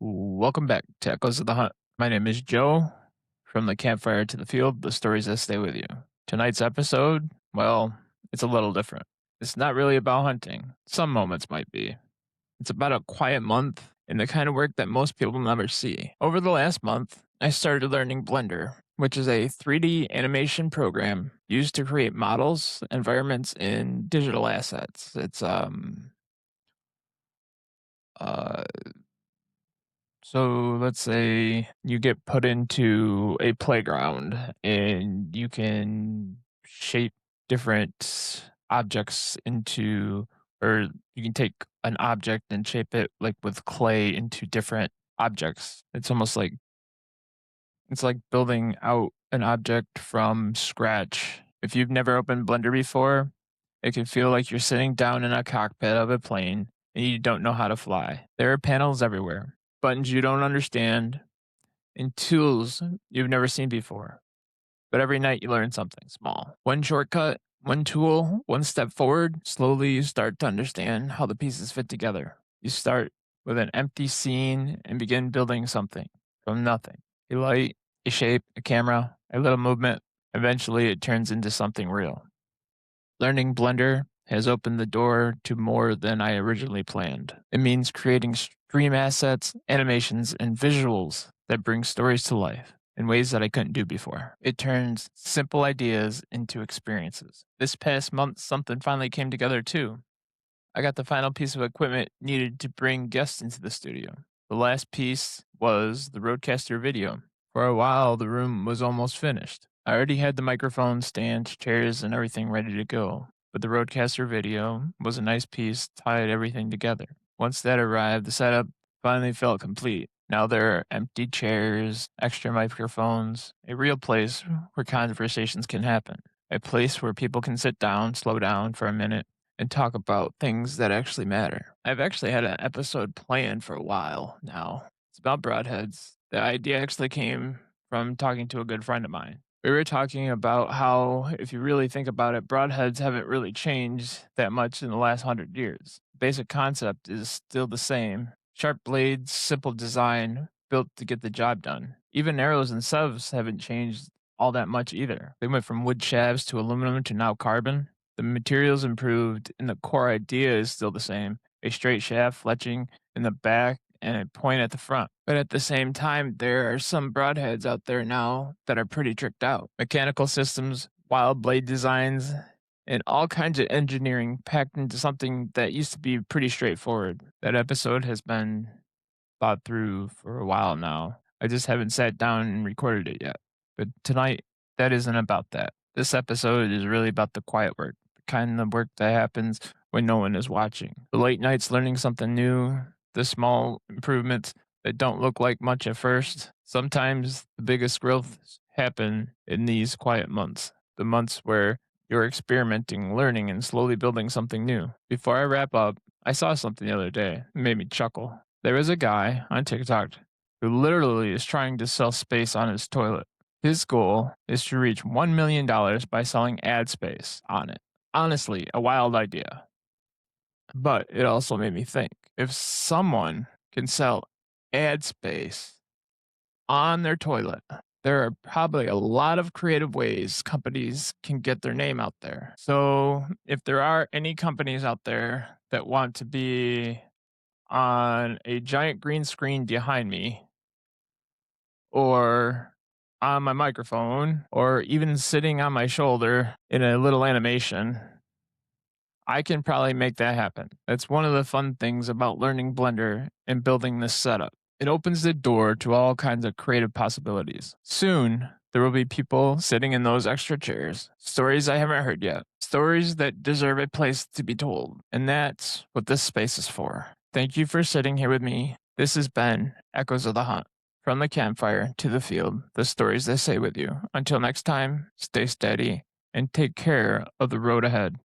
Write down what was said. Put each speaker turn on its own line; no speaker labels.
Welcome back to Echoes of the Hunt. My name is Joe. From the campfire to the field, the stories that stay with you. Tonight's episode, well, it's a little different. It's not really about hunting. Some moments might be. It's about a quiet month and the kind of work that most people never see. Over the last month, I started learning Blender, which is a 3D animation program used to create models, environments, and digital assets. Uh So let's say you get put into a playground and you can shape different objects into, or you can take an object and shape it like with clay into different objects. It's like building out an object from scratch. If you've never opened Blender before, it can feel like you're sitting down in a cockpit of a plane and you don't know how to fly. There are panels everywhere, buttons you don't understand, and tools you've never seen before. But every night you learn something small. One shortcut, one tool, one step forward. Slowly you start to understand how the pieces fit together. You start with an empty scene and begin building something from nothing. A light, a shape, a camera, a little movement. Eventually it turns into something real. Learning Blender has opened the door to more than I originally planned. It means creating stream assets, animations, and visuals that bring stories to life in ways that I couldn't do before. It turns simple ideas into experiences. This past month, something finally came together too. I got the final piece of equipment needed to bring guests into the studio. The last piece was the Rodecaster video. For a while, the room was almost finished. I already had the microphone, stand, chairs, and everything ready to go. But the Rodecaster video was a nice piece, tied everything together. Once that arrived, the setup finally felt complete. Now there are empty chairs, extra microphones, a real place where conversations can happen. A place where people can sit down, slow down for a minute, and talk about things that actually matter. I've actually had an episode planned for a while now. It's about broadheads. The idea actually came from talking to a good friend of mine. We were talking about how, if you really think about it, broadheads haven't really changed that much in the last 100 years. Basic concept is still the same. Sharp blades, simple design, built to get the job done. Even arrows and sieves haven't changed all that much either. They went from wood shafts to aluminum to now carbon. The materials improved and the core idea is still the same. A straight shaft fletching in the back and a point at the front. But at the same time, there are some broadheads out there now that are pretty tricked out. Mechanical systems, wild blade designs, and all kinds of engineering packed into something that used to be pretty straightforward. That episode has been thought through for a while now. I just haven't sat down and recorded it yet. But tonight, that isn't about that. This episode is really about the quiet work, the kind of work that happens when no one is watching. The late nights learning something new, the small improvements that don't look like much at first. Sometimes the biggest growths happen in these quiet months, the months where you're experimenting, learning, and slowly building something new. Before I wrap up, I saw something the other day. It made me chuckle. There is a guy on TikTok who literally is trying to sell space on his toilet. His goal is to reach $1 million by selling ad space on it. Honestly, a wild idea. But it also made me think, if someone can sell ad space on their toilet, there are probably a lot of creative ways companies can get their name out there. So, if there are any companies out there that want to be on a giant green screen behind me, or on my microphone, or even sitting on my shoulder in a little animation, I can probably make that happen. That's one of the fun things about learning Blender and building this setup. It opens the door to all kinds of creative possibilities. Soon, there will be people sitting in those extra chairs, stories I haven't heard yet, stories that deserve a place to be told. And that's what this space is for. Thank you for sitting here with me. This has been Echoes of the Hunt. From the campfire to the field, the stories they say with you. Until next time, stay steady and take care of the road ahead.